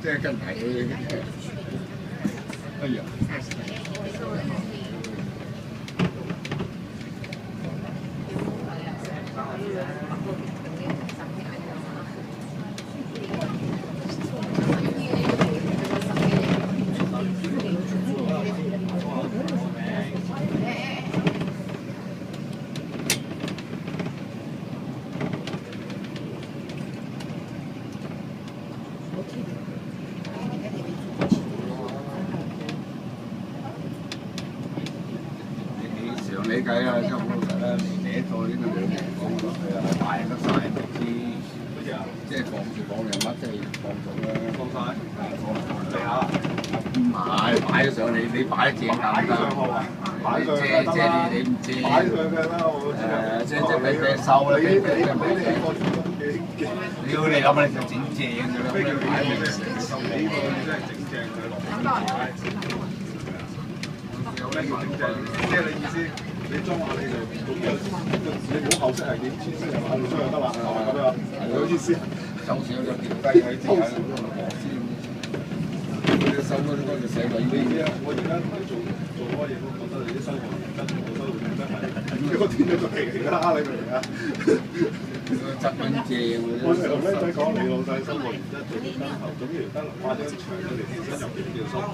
即係近排哎呀！常理計啦，差唔多啦，你一個呢個兩人講落去啊，大人得晒，即係放住放兩乜，即係放咗啦，放晒，係啊，唔係擺咗上你擺正咁得，擺上即係你唔知，擺上嘅啦，我即俾收啦，俾屌你咁你就整正㗎啦，咩叫擺明收你呢個真係整正佢落。有咩叫整正？即係你意思，你裝下你就總之你冇後飾係點穿飾又後裝就得啦，係咪咁樣？係有意思。就算有條低喺地下嗰度螺絲，你收嗰啲就寫位呢啲啊！我而家同你做開嘢，我覺得你啲生活質素收到真係，嗰天就奇啦！你明唔明啊？質品正我哋同僆仔講，你老細生活原則做燈頭，總之條燈掛張牆，我哋條身入邊叫收。